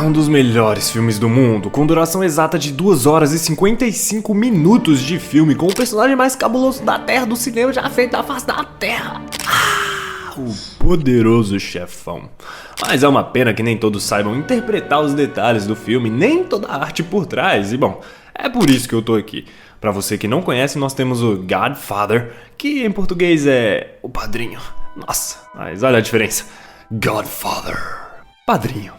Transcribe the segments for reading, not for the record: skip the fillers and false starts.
Um dos melhores filmes do mundo, com duração exata de 2 horas e 55 minutos de filme, com o personagem mais cabuloso da Terra, do cinema já feito da face da Terra. O Poderoso Chefão. Mas é uma pena que nem todos saibam interpretar os detalhes do filme, nem toda a arte por trás, e bom, é por isso que eu tô aqui. Pra você que não conhece, nós temos o Godfather, que em português é o padrinho. Nossa, mas olha a diferença. Godfather, padrinho.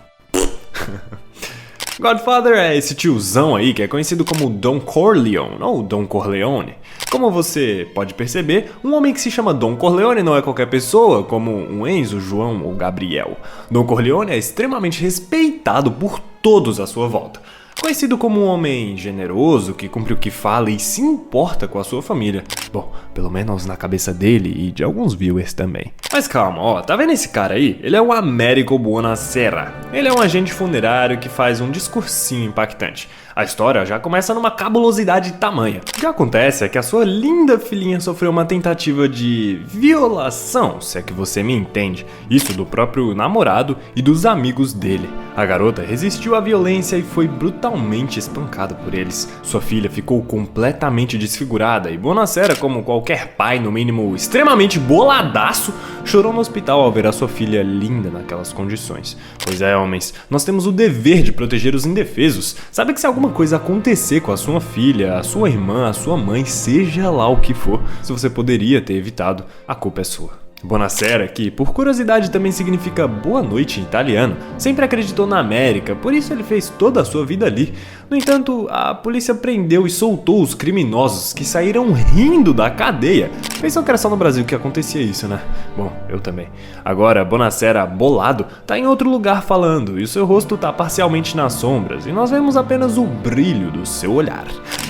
Godfather é esse tiozão aí que é conhecido como Don Corleone, ou Don Corleone. Como você pode perceber, um homem que se chama Don Corleone não é qualquer pessoa, como um Enzo, João ou Gabriel. Don Corleone é extremamente respeitado por todos à sua volta. Conhecido como um homem generoso, que cumpre o que fala e se importa com a sua família. Bom, pelo menos na cabeça dele e de alguns viewers também. Mas calma, ó, tá vendo esse cara aí? Ele é o Américo Buonasera. Ele é um agente funerário que faz um discursinho impactante. A história já começa numa cabulosidade tamanha. O que acontece é que a sua linda filhinha sofreu uma tentativa de violação, se é que você me entende. Isso do próprio namorado e dos amigos dele. A garota resistiu à violência e foi brutalmente espancada por eles. Sua filha ficou completamente desfigurada e Buonasera, como qualquer pai, no mínimo extremamente boladaço, chorou no hospital ao ver a sua filha linda naquelas condições. Pois é, homens, nós temos o dever de proteger os indefesos. Sabe que se alguma coisa acontecer com a sua filha, a sua irmã, a sua mãe, seja lá o que for, se você poderia ter evitado, a culpa é sua. Buonasera, que por curiosidade também significa boa noite em italiano, sempre acreditou na América, por isso ele fez toda a sua vida ali. No entanto, a polícia prendeu e soltou os criminosos que saíram rindo da cadeia. Pensam que era só no Brasil que acontecia isso, né? Bom, eu também. Agora, Buonasera, bolado, tá em outro lugar falando, e o seu rosto tá parcialmente nas sombras, e nós vemos apenas o brilho do seu olhar.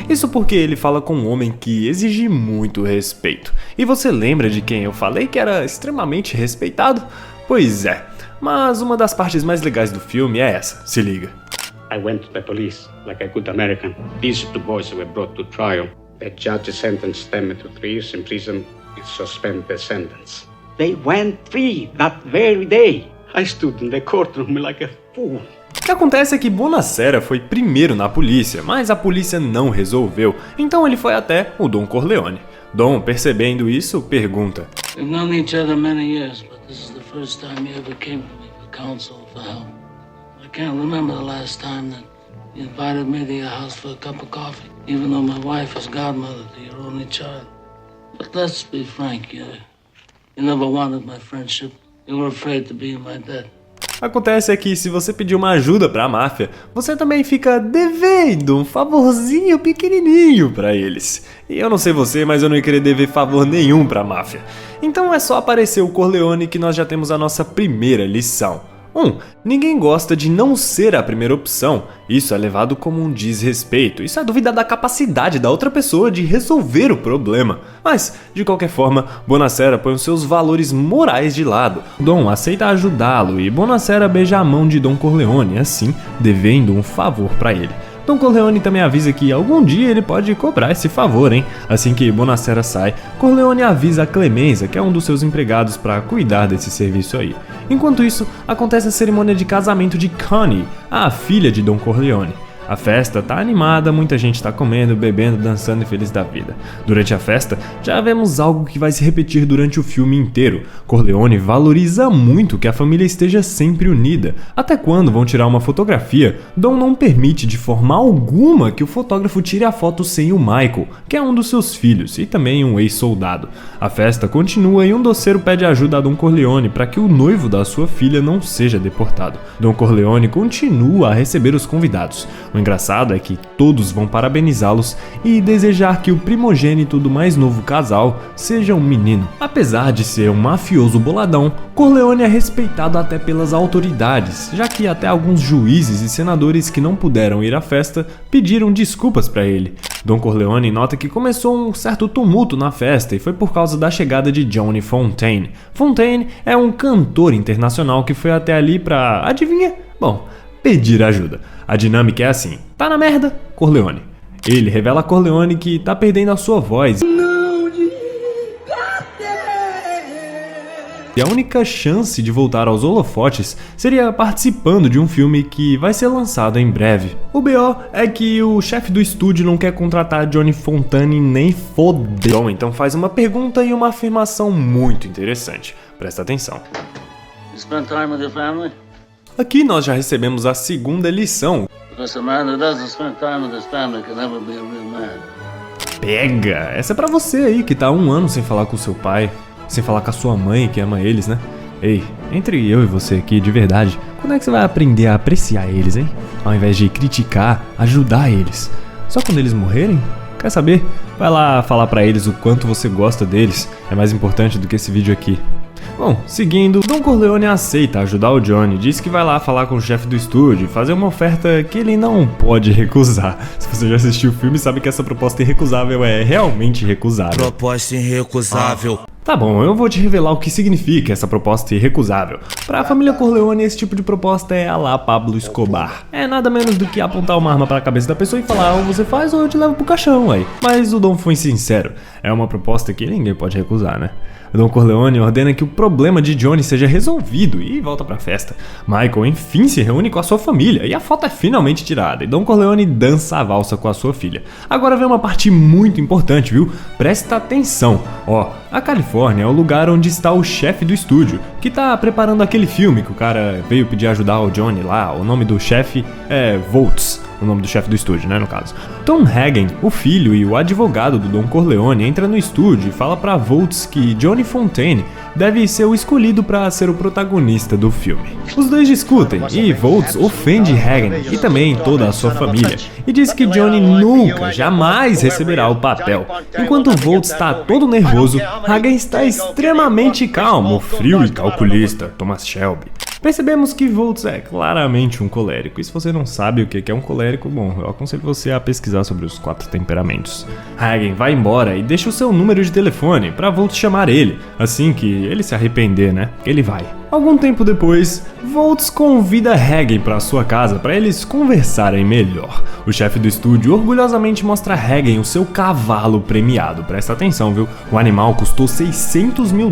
Isso porque ele fala com um homem que exige muito respeito. E você lembra de quem eu falei que era extremamente respeitado? Pois é, mas uma das partes mais legais do filme é essa, se liga. I went to the police like a good American. These two boys were brought to trial. The judge sentenced them to 3 years in prison with suspended sentence. They went free that very day. I stood in the courtroom like a fool. O que acontece é que Buonasera foi primeiro na polícia, mas a polícia não resolveu, então ele foi até o Don Corleone. Dom, percebendo isso, pergunta: We've known each other many years, but this is the first time you ever came to me for counsel or for help. I can't remember the last time that you invited me to your house for a cup of coffee, even though my wife is godmother to your only child. But let's be frank, you never wanted my friendship. You were afraid to be in my debt. Acontece é que se você pedir uma ajuda pra máfia, você também fica devendo um favorzinho pequenininho pra eles. E eu não sei você, mas eu não ia querer dever favor nenhum pra máfia. Então é só aparecer o Corleone que nós já temos a nossa primeira lição. 1. Ninguém gosta de não ser a primeira opção. Isso é levado como um desrespeito. Isso é duvidar da capacidade da outra pessoa de resolver o problema. Mas, de qualquer forma, Buonasera põe os seus valores morais de lado. Dom aceita ajudá-lo e Buonasera beija a mão de Don Corleone, assim, devendo um favor para ele. Don Corleone também avisa que algum dia ele pode cobrar esse favor, hein? Assim que Buonasera sai, Corleone avisa a Clemenza, que é um dos seus empregados, para cuidar desse serviço aí. Enquanto isso, acontece a cerimônia de casamento de Connie, a filha de Don Corleone. A festa tá animada, muita gente tá comendo, bebendo, dançando e feliz da vida. Durante a festa, já vemos algo que vai se repetir durante o filme inteiro. Corleone valoriza muito que a família esteja sempre unida. Até quando vão tirar uma fotografia, Dom não permite de forma alguma que o fotógrafo tire a foto sem o Michael, que é um dos seus filhos e também um ex-soldado. A festa continua e um doceiro pede ajuda a Don Corleone para que o noivo da sua filha não seja deportado. Don Corleone continua a receber os convidados. O engraçado é que todos vão parabenizá-los e desejar que o primogênito do mais novo casal seja um menino. Apesar de ser um mafioso boladão, Corleone é respeitado até pelas autoridades, já que até alguns juízes e senadores que não puderam ir à festa pediram desculpas para ele. Don Corleone nota que começou um certo tumulto na festa e foi por causa da chegada de Johnny Fontane. Fontane é um cantor internacional que foi até ali para, adivinha? Bom, pedir ajuda. A dinâmica é assim: tá na merda? Corleone. Ele revela a Corleone que tá perdendo a sua voz. E a única chance de voltar aos holofotes seria participando de um filme que vai ser lançado em breve. O BO é que o chefe do estúdio não quer contratar Johnny Fontane nem fodeu. Então faz uma pergunta e uma afirmação muito interessante. Presta atenção. You spend time with your family? Aqui nós já recebemos a segunda lição. Because a man who doesn't spend time with his family can never be a real man. Pega! Essa é pra você aí que tá há 1 ano sem falar com seu pai, sem falar com a sua mãe que ama eles, né? Ei, entre eu e você aqui, de verdade, quando é que você vai aprender a apreciar eles, hein? Ao invés de criticar, ajudar eles. Só quando eles morrerem? Quer saber? Vai lá falar pra eles o quanto você gosta deles. É mais importante do que esse vídeo aqui. Bom, seguindo, Don Corleone aceita ajudar o Johnny, diz que vai lá falar com o chefe do estúdio e fazer uma oferta que ele não pode recusar. Se você já assistiu o filme, sabe que essa proposta irrecusável é realmente irrecusável. Proposta irrecusável. Tá bom, eu vou te revelar o que significa essa proposta irrecusável. Pra família Corleone, esse tipo de proposta é a lá Pablo Escobar. É nada menos do que apontar uma arma pra cabeça da pessoa e falar, ou você faz ou eu te levo pro caixão, aí. Mas o Dom foi sincero, é uma proposta que ninguém pode recusar, né? O Don Corleone ordena que o problema de Johnny seja resolvido e volta pra festa. Michael enfim se reúne com a sua família e a foto é finalmente tirada e Don Corleone dança a valsa com a sua filha. Agora vem uma parte muito importante, viu? Presta atenção. Ó, a Califórnia é o lugar onde está o chefe do estúdio, que tá preparando aquele filme que o cara veio pedir ajuda ao Johnny lá. O nome do chefe é Voltz. O nome do chefe do estúdio, né, no caso. Tom Hagen, o filho e o advogado do Don Corleone, entra no estúdio e fala pra Voltz que Johnny Fontane deve ser o escolhido para ser o protagonista do filme. Os dois discutem e Voltz ofende Hagen e também toda a sua família e diz que Johnny nunca, jamais receberá o papel. Enquanto Voltz está todo nervoso, Hagen está extremamente calmo, frio e calculista, Thomas Shelby. Percebemos que Voltz é claramente um colérico, e se você não sabe o que é um colérico, bom, eu aconselho você a pesquisar sobre os 4 temperamentos. Hagen vai embora e deixa o seu número de telefone para Voltz chamar ele, assim que ele se arrepender, né? Ele vai. Algum tempo depois, Voltz convida Hagen para sua casa para eles conversarem melhor. O chefe do estúdio orgulhosamente mostra a Hagen o seu cavalo premiado. Presta atenção, viu? O animal custou $600 mil,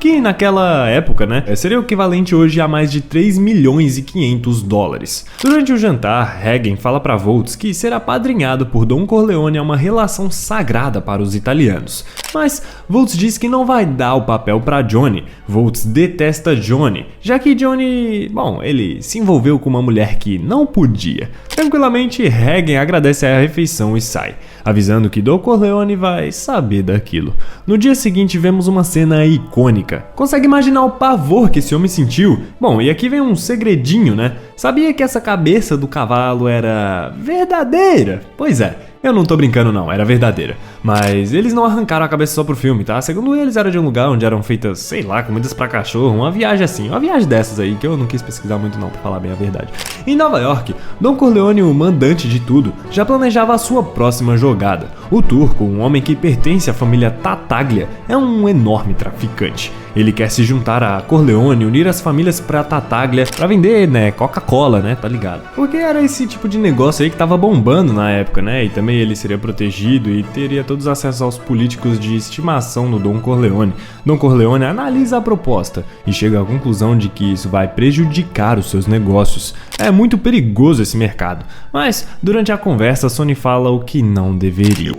que naquela época, né, seria o equivalente hoje a mais de $3,5 milhões. Durante o jantar, Hagen fala para Voltz que ser apadrinhado por Don Corleone é uma relação sagrada para os italianos. Mas Voltz diz que não vai dar o papel para Johnny. Voltz detesta Johnny, já que Johnny, bom, ele se envolveu com uma mulher que não podia. Tranquilamente, Hagen agradece a refeição e sai, avisando que Don Corleone vai saber daquilo. No dia seguinte vemos uma cena icônica. Consegue imaginar o pavor que esse homem sentiu? Bom, e aqui vem um segredinho, né? Sabia que essa cabeça do cavalo era verdadeira? Pois é. Eu não tô brincando não, era verdadeira. Mas eles não arrancaram a cabeça só pro filme, tá? Segundo eles, era de um lugar onde eram feitas, sei lá, comidas pra cachorro, uma viagem assim, uma viagem dessas aí, que eu não quis pesquisar muito não, pra falar bem a verdade. Em Nova York, Don Corleone, o mandante de tudo, já planejava a sua próxima jogada. O turco, um homem que pertence à família Tattaglia, é um enorme traficante. Ele quer se juntar a Corleone, unir as famílias pra Tattaglia pra vender, né, Coca-Cola, né, tá ligado? Porque era esse tipo de negócio aí que tava bombando na época, né, e também ele seria protegido e teria todos os acessos aos políticos de estimação do Don Corleone. Don Corleone analisa a proposta e chega à conclusão de que isso vai prejudicar os seus negócios. É muito perigoso esse mercado, mas durante a conversa Sonny fala o que não deveria.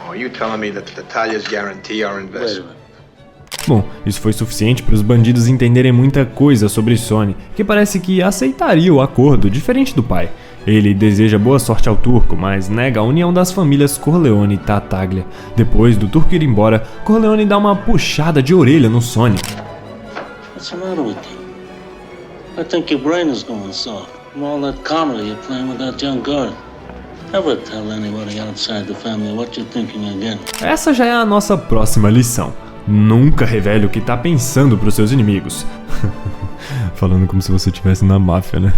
Are you telling me that the Tattaglia guarantee our investment? Bom, isso foi suficiente para os bandidos entenderem muita coisa sobre Sonny, que parece que aceitaria o acordo, diferente do pai. Ele deseja boa sorte ao turco, mas nega a união das famílias Corleone e Tattaglia. Depois do turco ir embora, Corleone dá uma puxada de orelha no Sonny. What's the matter with you? I think your brain is going soft. From all that comedy you're playing with that young girl. Never tell anybody outside the family what you're thinking again. Essa já é a nossa próxima lição. Nunca revele o que tá pensando pros seus inimigos. Falando como se você estivesse na máfia, né?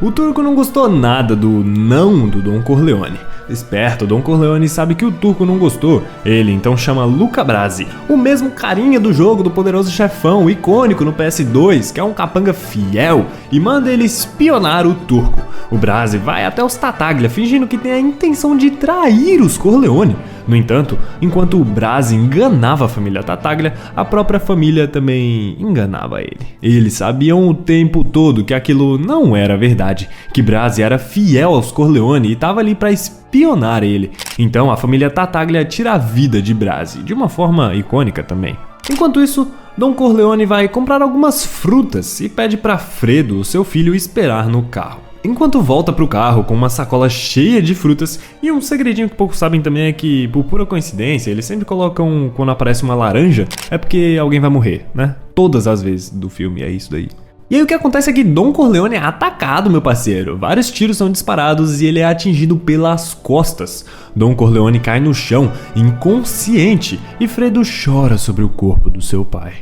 O turco não gostou nada do não do Don Corleone. Esperto, Don Corleone sabe que o turco não gostou. Ele então chama Luca Brasi, o mesmo carinha do jogo do Poderoso Chefão, icônico no PS2, que é um capanga fiel, e manda ele espionar o turco. O Brasi vai até os Tattaglia, fingindo que tem a intenção de trair os Corleone. No entanto, enquanto o Brasi enganava a família Tattaglia, a própria família também enganava ele. Eles sabiam o tempo todo que aquilo não era verdade, que Brasi era fiel aos Corleone e estava ali para espionar ele. Então a família Tattaglia tira a vida de Brasi, de uma forma icônica também. Enquanto isso, Don Corleone vai comprar algumas frutas e pede para Fredo, seu filho, esperar no carro. Enquanto volta pro carro com uma sacola cheia de frutas, e um segredinho que poucos sabem também é que, por pura coincidência, eles sempre colocam quando aparece uma laranja, é porque alguém vai morrer, né? Todas as vezes do filme é isso daí. E aí o que acontece é que Don Corleone é atacado, meu parceiro. Vários tiros são disparados e ele é atingido pelas costas. Don Corleone cai no chão, inconsciente, e Fredo chora sobre o corpo do seu pai.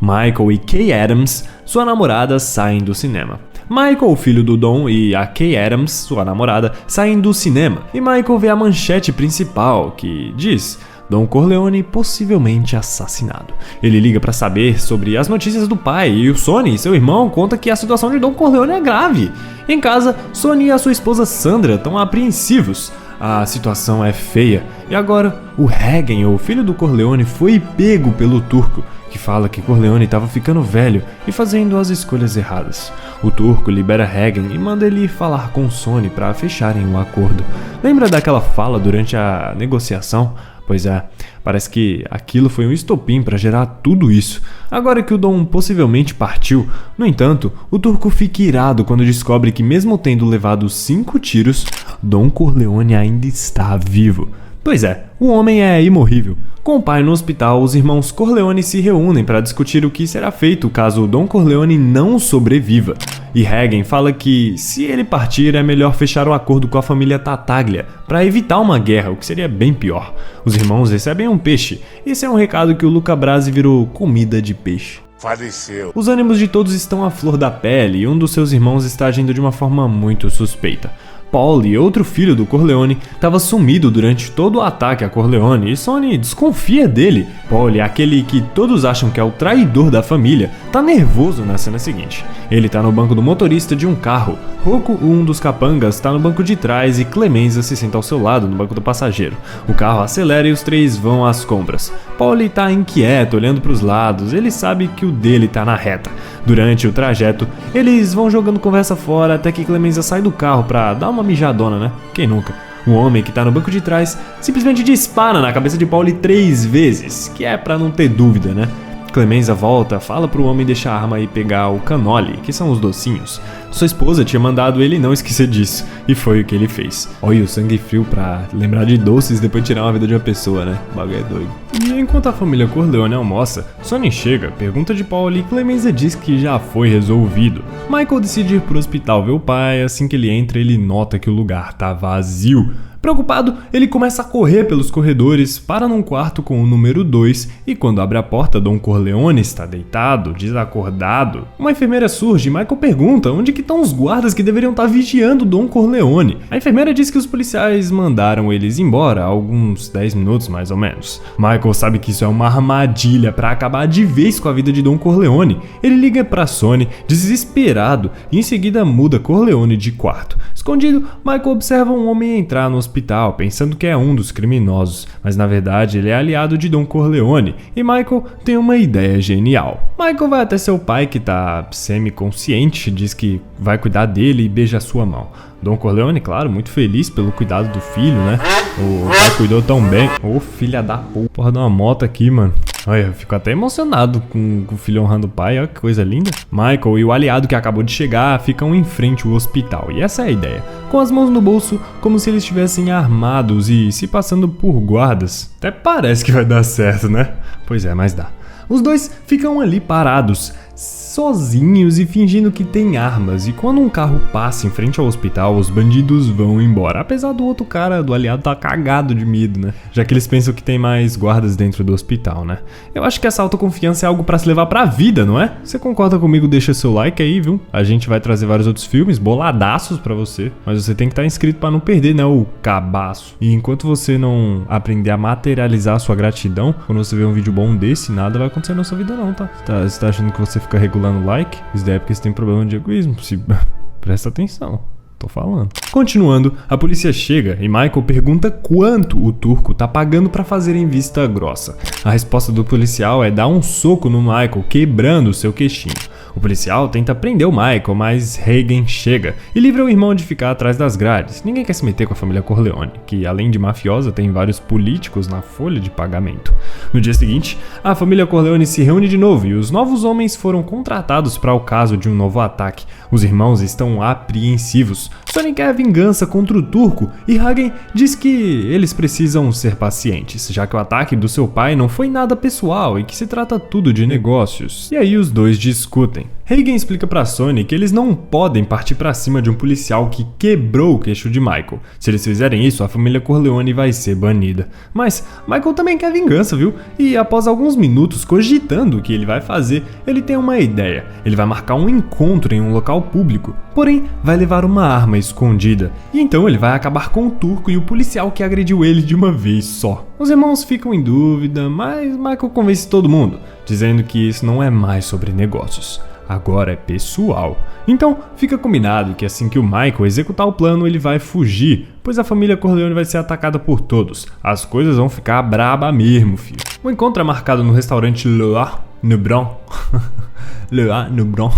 Michael e Kay Adams, sua namorada, saem do cinema. Michael, o filho do Don, e a Kay Adams, sua namorada, saem do cinema. E Michael vê a manchete principal, que diz: Don Corleone possivelmente assassinado. Ele liga para saber sobre as notícias do pai e o Sonny, seu irmão, conta que a situação de Don Corleone é grave. Em casa, Sonny e a sua esposa Sandra estão apreensivos. A situação é feia. E agora, o Hagen, o filho do Corleone, foi pego pelo turco, que fala que Corleone estava ficando velho e fazendo as escolhas erradas. O turco libera Hagen e manda ele falar com Sonny para fecharem o acordo. Lembra daquela fala durante a negociação? Pois é, parece que aquilo foi um estopim para gerar tudo isso. Agora que o Dom possivelmente partiu, no entanto, o turco fica irado quando descobre que, mesmo tendo levado 5 tiros, Don Corleone ainda está vivo. Pois é, o homem é imorrível. Com o pai no hospital, os irmãos Corleone se reúnem para discutir o que será feito caso Don Corleone não sobreviva. E Hagen fala que, se ele partir, é melhor fechar um acordo com a família Tattaglia para evitar uma guerra, o que seria bem pior. Os irmãos recebem um peixe. Esse é um recado que o Luca Brasi virou comida de peixe. Faleceu. Os ânimos de todos estão à flor da pele e um dos seus irmãos está agindo de uma forma muito suspeita. Pauli, outro filho do Corleone, estava sumido durante todo o ataque a Corleone e Sonny desconfia dele. Pauli, aquele que todos acham que é o traidor da família, tá nervoso na cena seguinte. Ele tá no banco do motorista de um carro. Rocco, um dos capangas, tá no banco de trás e Clemenza se senta ao seu lado no banco do passageiro. O carro acelera e os três vão às compras. Pauli tá inquieto, olhando para os lados. Ele sabe que o dele tá na reta. Durante o trajeto, eles vão jogando conversa fora até que Clemenza sai do carro pra dar uma mijadona, né? Quem nunca? O homem que tá no banco de trás simplesmente dispara na cabeça de Pauli 3 vezes, que é pra não ter dúvida, né? Clemenza volta, fala pro homem deixar a arma e pegar o cannoli, que são os docinhos. Sua esposa tinha mandado ele não esquecer disso, e foi o que ele fez. Olha o sangue frio pra lembrar de doces e depois tirar uma vida de uma pessoa, né? O bagulho é doido. E enquanto a família Corleone almoça, Sonny chega, pergunta de Pauli e Clemenza diz que já foi resolvido. Michael decide ir pro hospital ver o pai. Assim que ele entra, ele nota que o lugar tá vazio. Preocupado, ele começa a correr pelos corredores, para num quarto com o número 2 e quando abre a porta, Don Corleone está deitado, desacordado. Uma enfermeira surge e Michael pergunta onde que estão os guardas que deveriam estar vigiando Don Corleone. A enfermeira diz que os policiais mandaram eles embora há alguns 10 minutos mais ou menos. Michael sabe que isso é uma armadilha para acabar de vez com a vida de Don Corleone. Ele liga para Sonny, desesperado, e em seguida muda Corleone de quarto. Escondido, Michael observa um homem entrar no hospital, pensando que é um dos criminosos, mas na verdade ele é aliado de Don Corleone, e Michael tem uma ideia genial. Michael vai até seu pai, que tá semi-consciente, diz que vai cuidar dele e beija sua mão. Don Corleone, claro, muito feliz pelo cuidado do filho, né? O pai cuidou tão bem. Ô, filha da porra de uma moto aqui, mano. Olha, eu fico até emocionado com o filho honrando o pai, olha que coisa linda. Michael e o aliado que acabou de chegar ficam em frente ao hospital, e essa é a ideia. Com as mãos no bolso, como se eles estivessem armados e se passando por guardas. Até parece que vai dar certo, né? Pois é, mas dá. Os dois ficam ali parados, sozinhos e fingindo que tem armas, e quando um carro passa em frente ao hospital, os bandidos vão embora, apesar do outro cara, do aliado, tá cagado de medo, né? Já que eles pensam que tem mais guardas dentro do hospital, né? Eu acho que essa autoconfiança é algo pra se levar pra vida, não é? Você concorda comigo? Deixa seu like aí, viu? A gente vai trazer vários outros filmes boladaços pra você, mas você tem que estar inscrito pra não perder, né, o cabaço. E enquanto você não aprender a materializar a sua gratidão, quando você vê um vídeo bom desse, nada vai acontecer na sua vida não, tá? Você tá achando que você fica regulando like? Isso daí é porque você tem problema de egoísmo. Presta atenção. Tô falando. Continuando, a polícia chega e Michael pergunta quanto o turco tá pagando pra fazerem vista grossa. A resposta do policial é dar um soco no Michael, quebrando seu queixinho. O policial tenta prender o Michael, mas Hagen chega e livra o irmão de ficar atrás das grades. Ninguém quer se meter com a família Corleone, que além de mafiosa tem vários políticos na folha de pagamento. No dia seguinte, a família Corleone se reúne de novo e os novos homens foram contratados para o caso de um novo ataque. Os irmãos estão apreensivos. Sonny quer vingança contra o turco e Hagen diz que eles precisam ser pacientes, já que o ataque do seu pai não foi nada pessoal e que se trata tudo de negócios. E aí os dois discutem. Hagen explica pra Sonny que eles não podem partir pra cima de um policial que quebrou o queixo de Michael. Se eles fizerem isso, a família Corleone vai ser banida. Mas Michael também quer vingança, viu? E após alguns minutos cogitando o que ele vai fazer, ele tem uma ideia. Ele vai marcar um encontro em um local público, porém vai levar uma arma escondida. E então ele vai acabar com o turco e o policial que agrediu ele de uma vez só. Os irmãos ficam em dúvida, mas Michael convence todo mundo, dizendo que isso não é mais sobre negócios. Agora é pessoal. Então fica combinado que assim que o Michael executar o plano, ele vai fugir, pois a família Corleone vai ser atacada por todos. As coisas vão ficar braba mesmo, filho. O encontro é marcado no restaurante Loa, no Bronx. Loa, no Bronx.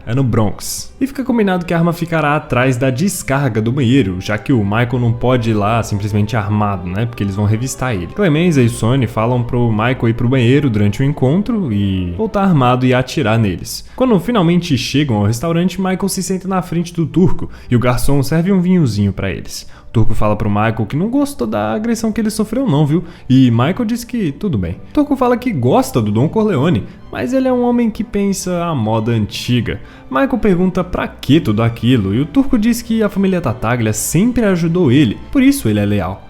É no Bronx. E fica combinado que a arma ficará atrás da descarga do banheiro, já que o Michael não pode ir lá simplesmente armado, né? Porque eles vão revistar ele. Clemenza e Sonny falam pro Michael ir pro banheiro durante o encontro e voltar armado e atirar neles. Quando finalmente chegam ao restaurante, Michael se senta na frente do turco e o garçom serve um vinhozinho pra eles. O turco fala pro Michael que não gostou da agressão que ele sofreu não, viu? E Michael diz que tudo bem. O turco fala que gosta do Don Corleone, mas ele é um homem que pensa à moda antiga. Michael pergunta pra que tudo aquilo e o turco diz que a família Tartaglia sempre ajudou ele, por isso ele é leal.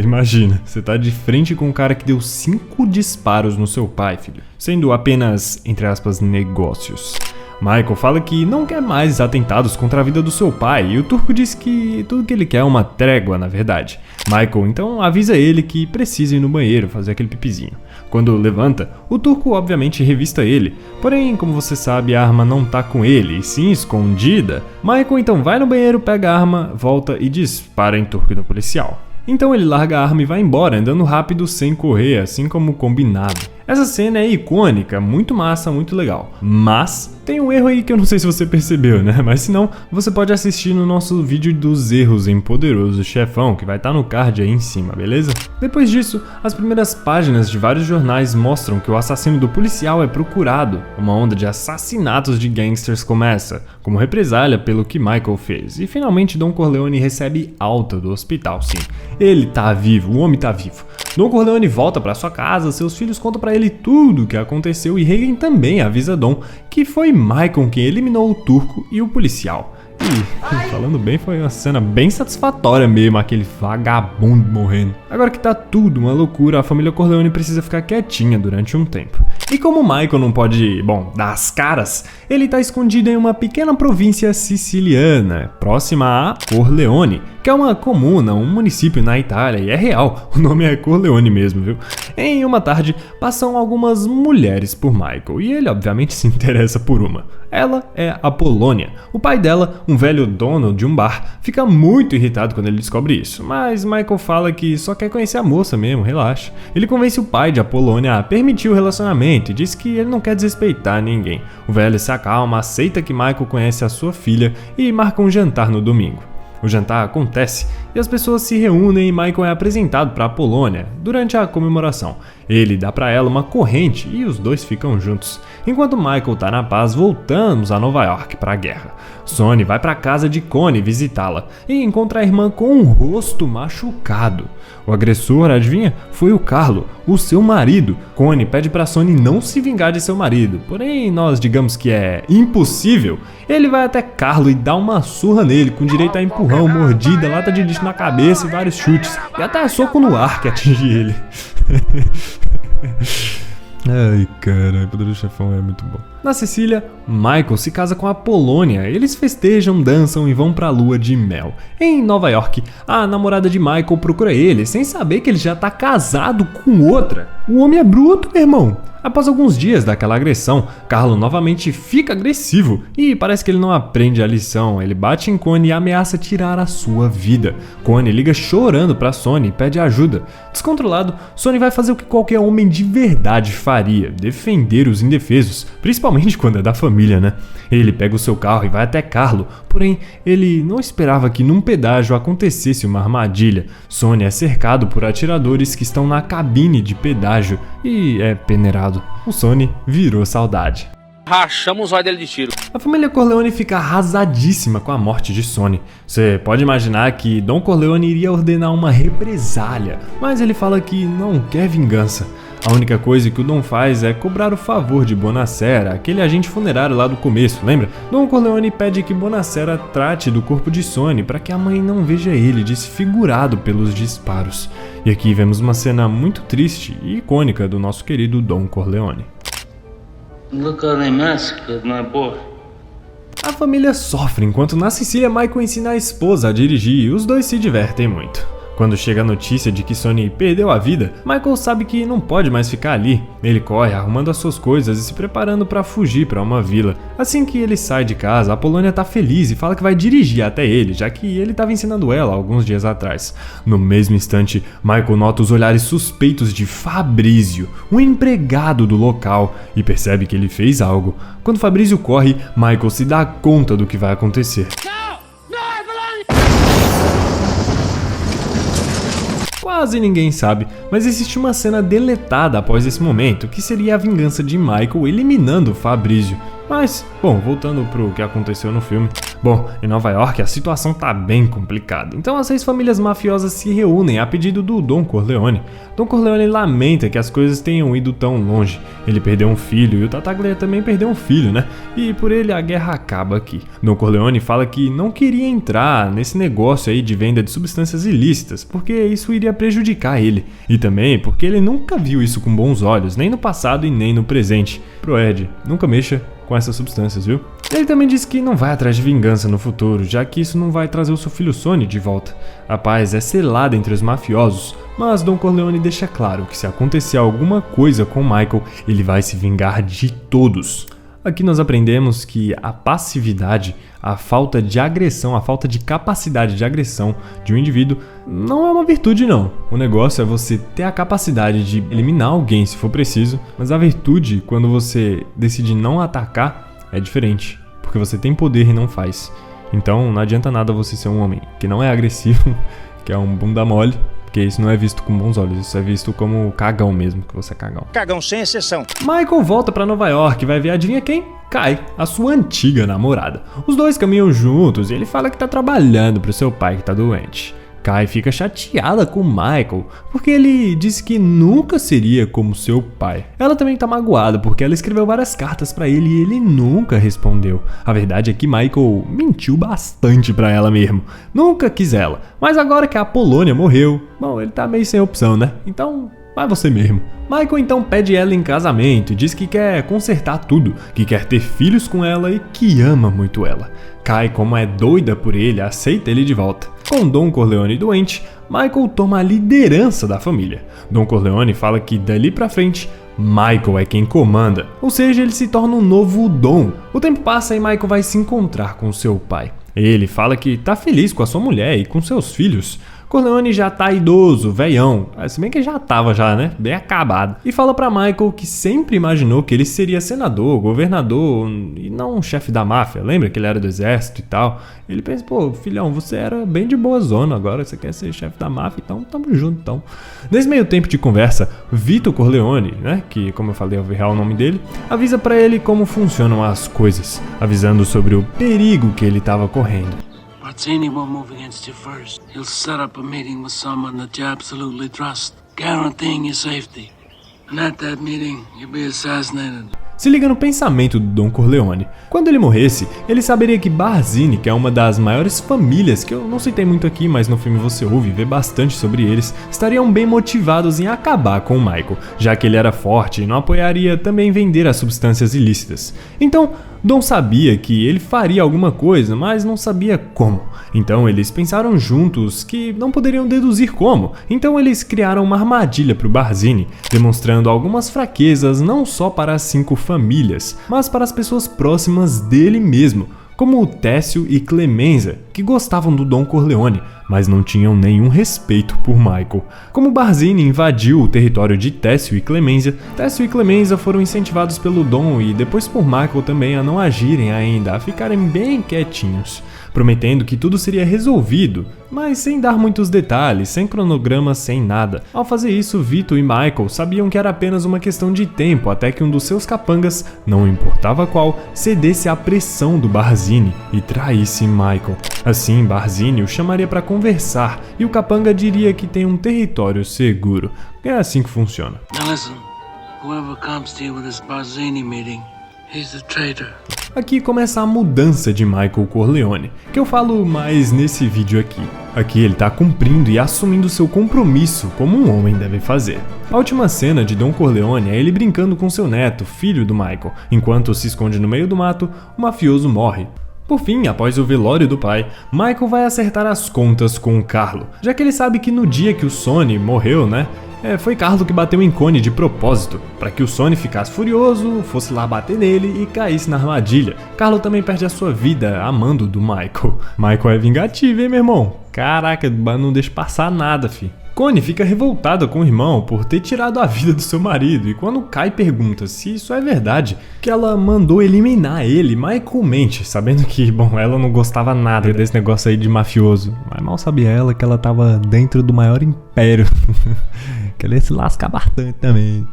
Imagina, você tá de frente com um cara que deu 5 disparos no seu pai, filho, sendo apenas, entre aspas, negócios. Michael fala que não quer mais atentados contra a vida do seu pai e o turco diz que tudo que ele quer é uma trégua, na verdade. Michael então avisa ele que precisa ir no banheiro fazer aquele pipizinho. Quando levanta, o turco obviamente revista ele, porém, como você sabe, a arma não tá com ele, e sim escondida. Michael então vai no banheiro, pega a arma, volta e dispara em turco no policial. Então ele larga a arma e vai embora, andando rápido sem correr, assim como combinado. Essa cena é icônica, muito massa, muito legal. Mas tem um erro aí que eu não sei se você percebeu, né? Mas se não, você pode assistir no nosso vídeo dos erros em Poderoso Chefão, que vai estar no card aí em cima, beleza? Depois disso, as primeiras páginas de vários jornais mostram que o assassino do policial é procurado. Uma onda de assassinatos de gangsters começa, como represália pelo que Michael fez. E finalmente Don Corleone recebe alta do hospital, sim. Ele tá vivo, o homem tá vivo. Don Corleone volta pra sua casa, seus filhos contam pra ele tudo o que aconteceu e Hagen também avisa Don que foi Michael quem eliminou o turco e o policial. E, falando bem, foi uma cena bem satisfatória mesmo, aquele vagabundo morrendo. Agora que tá tudo uma loucura, a família Corleone precisa ficar quietinha durante um tempo. E como Michael não pode, dar as caras, ele tá escondido em uma pequena província siciliana, próxima a Corleone, que é uma comuna, um município na Itália, e é real, o nome é Corleone mesmo, viu? Em uma tarde, passam algumas mulheres por Michael, e ele obviamente se interessa por uma. Ela é a Polônia. O pai dela, um velho dono de um bar, fica muito irritado quando ele descobre isso, mas Michael fala que só quer conhecer a moça mesmo, relaxa. Ele convence o pai de Apolônia a permitir o relacionamento e diz que ele não quer desrespeitar ninguém. O velho se acalma, aceita que Michael conhece a sua filha e marca um jantar no domingo. O jantar acontece e e as pessoas se reúnem e Michael é apresentado para Apollonia durante a comemoração. Ele dá para ela uma corrente e os dois ficam juntos. Enquanto Michael tá na paz, voltamos a Nova York para a guerra. Sonny vai para a casa de Connie visitá-la e encontra a irmã com o rosto machucado. O agressor, adivinha? Foi o Carlo, o seu marido. Connie pede para Sonny não se vingar de seu marido, porém nós digamos que é impossível. Ele vai até Carlo e dá uma surra nele, com direito a empurrão, mordida, lata de lixo na cabeça e vários chutes. E até soco no ar que atinge ele. Ai, cara, o Poderoso Chefão é muito bom. Na Sicília, Michael se casa com a Apollonia. Eles festejam, dançam e vão pra lua de mel. Em Nova York, a namorada de Michael procura ele, sem saber que ele já tá casado com outra. O homem é bruto, meu irmão. Após alguns dias daquela agressão, Carlo novamente fica agressivo e parece que ele não aprende a lição. Ele bate em Connie e ameaça tirar a sua vida. Connie liga chorando pra Sonny e pede ajuda. Descontrolado, Sonny vai fazer o que qualquer homem de verdade faria: defender os indefesos, principalmente quando é da família, né? Ele pega o seu carro e vai até Carlo, porém ele não esperava que num pedágio acontecesse uma armadilha. Sonny é cercado por atiradores que estão na cabine de pedágio e é peneirado. O Sonny virou saudade. Rachamos o olho dele de tiro. A família Corleone fica arrasadíssima com a morte de Sonny. Você pode imaginar que Don Corleone iria ordenar uma represália, mas ele fala que não quer vingança. A única coisa que o Dom faz é cobrar o favor de Bonacera, aquele agente funerário lá do começo, lembra? Don Corleone pede que Bonacera trate do corpo de Sonny para que a mãe não veja ele desfigurado pelos disparos. E aqui vemos uma cena muito triste e icônica do nosso querido Don Corleone. Look how they massacred my boy. A família sofre enquanto na Sicília Michael ensina a esposa a dirigir e os dois se divertem muito. Quando chega a notícia de que Sonny perdeu a vida, Michael sabe que não pode mais ficar ali. Ele corre arrumando as suas coisas e se preparando para fugir para uma vila. Assim que ele sai de casa, a Apollonia tá feliz e fala que vai dirigir até ele, já que ele estava ensinando ela alguns dias atrás. No mesmo instante, Michael nota os olhares suspeitos de Fabrício, um empregado do local, e percebe que ele fez algo. Quando Fabrício corre, Michael se dá conta do que vai acontecer. Quase ninguém sabe, mas existe uma cena deletada após esse momento, que seria a vingança de Michael eliminando Fabrício. Mas, bom, voltando pro que aconteceu no filme. Bom, em Nova York a situação tá bem complicada. Então as 6 famílias mafiosas se reúnem a pedido do Don Corleone. Don Corleone lamenta que as coisas tenham ido tão longe. Ele perdeu um filho e o Tattaglia também perdeu um filho, né? E por ele a guerra acaba aqui. Don Corleone fala que não queria entrar nesse negócio aí de venda de substâncias ilícitas, porque isso iria prejudicar ele. E também porque ele nunca viu isso com bons olhos, nem no passado e nem no presente. Pro Ed, nunca mexa com essas substâncias, viu? Ele também disse que não vai atrás de vingança no futuro, já que isso não vai trazer o seu filho Sonny de volta. A paz é selada entre os mafiosos, mas Don Corleone deixa claro que se acontecer alguma coisa com Michael, ele vai se vingar de todos. Aqui nós aprendemos que a passividade, a falta de agressão, a falta de capacidade de agressão de um indivíduo não é uma virtude não. O negócio é você ter a capacidade de eliminar alguém se for preciso, mas a virtude, quando você decide não atacar, é diferente, porque você tem poder e não faz. Então não adianta nada você ser um homem que não é agressivo, que é um bunda mole, porque isso não é visto com bons olhos, isso é visto como cagão mesmo, que você é cagão. Cagão sem exceção. Michael volta pra Nova York e vai ver, adivinha quem? Kai, a sua antiga namorada. Os dois caminham juntos e ele fala que tá trabalhando pro seu pai que tá doente. Kai fica chateada com Michael, porque ele disse que nunca seria como seu pai. Ela também tá magoada porque ela escreveu várias cartas pra ele e ele nunca respondeu. A verdade é que Michael mentiu bastante pra ela mesmo. Nunca quis ela, mas agora que a Apollonia morreu, bom, ele tá meio sem opção, né? Então, vai você mesmo. Michael então pede ela em casamento e diz que quer consertar tudo, que quer ter filhos com ela e que ama muito ela. Kai, como é doida por ele, aceita ele de volta. Com Don Corleone doente, Michael toma a liderança da família. Don Corleone fala que dali pra frente, Michael é quem comanda, ou seja, ele se torna um novo Dom. O tempo passa e Michael vai se encontrar com seu pai. Ele fala que tá feliz com a sua mulher e com seus filhos. Corleone já tá idoso, velhão, se bem que já tava já, né, bem acabado, e fala pra Michael que sempre imaginou que ele seria senador, governador e não um chefe da máfia. Lembra que ele era do exército e tal? Ele pensa, pô, filhão, você era bem de boa zona, agora você quer ser chefe da máfia, então tamo junto, então. Nesse meio tempo de conversa, Vito Corleone, né, que como eu falei é o real nome dele, avisa pra ele como funcionam as coisas, avisando sobre o perigo que ele tava correndo. Barzini won't move against you first. He'll set up a meeting with someone that you absolutely trust, guaranteeing your safety. And at that meeting, you'll be assassinated. Se liga no pensamento do Don Corleone. Quando ele morresse, ele saberia que Barzini, que é uma das maiores famílias, que eu não citei muito aqui, mas no filme você ouve e vê bastante sobre eles, estariam bem motivados em acabar com o Michael, já que ele era forte e não apoiaria também vender as substâncias ilícitas. Então, Don sabia que ele faria alguma coisa, mas não sabia como. Então eles pensaram juntos que não poderiam deduzir como. Então eles criaram uma armadilha para o Barzini, demonstrando algumas fraquezas não só para as 5 famílias, mas para as pessoas próximas dele mesmo, como o Técio e Clemenza, que gostavam do Don Corleone, mas não tinham nenhum respeito por Michael. Como Barzini invadiu o território de Técio e Clemenza foram incentivados pelo Don e depois por Michael também a não agirem ainda, a ficarem bem quietinhos, prometendo que tudo seria resolvido, mas sem dar muitos detalhes, sem cronograma, sem nada. Ao fazer isso, Vito e Michael sabiam que era apenas uma questão de tempo até que um dos seus capangas, não importava qual, cedesse à pressão do Barzini e traísse Michael. Assim, Barzini o chamaria para conversar e o capanga diria que tem um território seguro. É assim que funciona. Now listen, whoever comes to you with this Barzini meeting, he's a traitor. Aqui começa a mudança de Michael Corleone, que eu falo mais nesse vídeo aqui. Aqui ele tá cumprindo e assumindo seu compromisso como um homem deve fazer. A última cena de Don Corleone é ele brincando com seu neto, filho do Michael. Enquanto se esconde no meio do mato, o mafioso morre. Por fim, após o velório do pai, Michael vai acertar as contas com o Carlo, já que ele sabe que no dia que o Sonny morreu, né? Foi Carlo que bateu em Connie de propósito, para que o Sonny ficasse furioso, fosse lá bater nele e caísse na armadilha. Carlo também perde a sua vida amando do Michael. Michael é vingativo, hein, meu irmão? Caraca, não deixa passar nada, fi. Connie fica revoltada com o irmão por ter tirado a vida do seu marido, e quando Kai pergunta se isso é verdade, que ela mandou eliminar ele, Michael mente, sabendo que, bom, ela não gostava nada desse negócio aí de mafioso, mas mal sabia ela que ela tava dentro do maior império, que ela ia se lascar bastante também.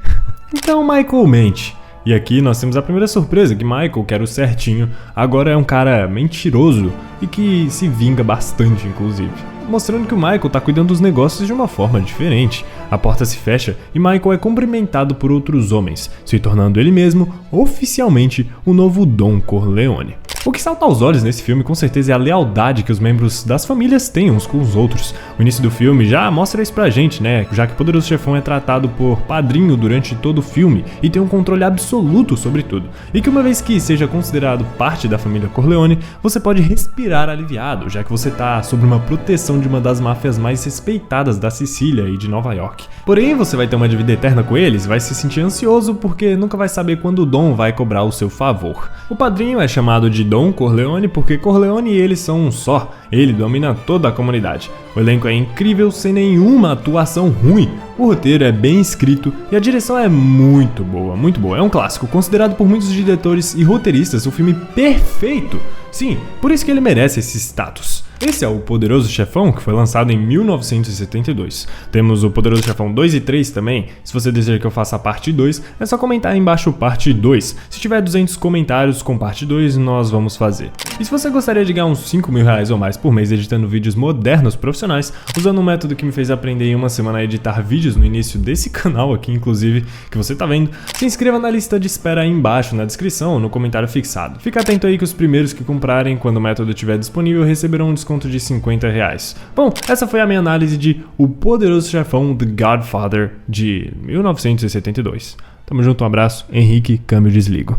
Então Michael mente. E aqui nós temos a primeira surpresa, que Michael, que era o certinho, agora é um cara mentiroso e que se vinga bastante, inclusive. Mostrando que o Michael tá cuidando dos negócios de uma forma diferente. A porta se fecha e Michael é cumprimentado por outros homens, se tornando ele mesmo, oficialmente, o novo Don Corleone. O que salta aos olhos nesse filme com certeza é a lealdade que os membros das famílias têm uns com os outros. O início do filme já mostra isso pra gente, né? Já que o Poderoso Chefão é tratado por padrinho durante todo o filme e tem um controle absoluto sobre tudo. E que uma vez que seja considerado parte da família Corleone, você pode respirar aliviado, já que você tá sob uma proteção de uma das máfias mais respeitadas da Sicília e de Nova York. Porém, você vai ter uma dívida eterna com eles, vai se sentir ansioso porque nunca vai saber quando o Dom vai cobrar o seu favor. O padrinho é chamado de Don Corleone porque Corleone e ele são um só, ele domina toda a comunidade. O elenco é incrível, sem nenhuma atuação ruim, o roteiro é bem escrito e a direção é muito boa, é um clássico, considerado por muitos diretores e roteiristas o filme perfeito. Sim, por isso que ele merece esse status. Esse é o Poderoso Chefão, que foi lançado em 1972. Temos o Poderoso Chefão 2 e 3 também. Se você deseja que eu faça a parte 2, é só comentar aí embaixo parte 2. Se tiver 200 comentários com parte 2, nós vamos fazer. E se você gostaria de ganhar uns 5 mil reais ou mais por mês editando vídeos modernos profissionais, usando um método que me fez aprender em uma semana a editar vídeos no início desse canal aqui, inclusive, que você tá vendo, se inscreva na lista de espera aí embaixo, na descrição ou no comentário fixado. Fica atento aí que os primeiros que comprarem, quando o método estiver disponível, receberão um desconto de 50 reais. Bom, essa foi a minha análise de O Poderoso Chefão The Godfather de 1972. Tamo junto, um abraço, Henrique, câmbio desligo.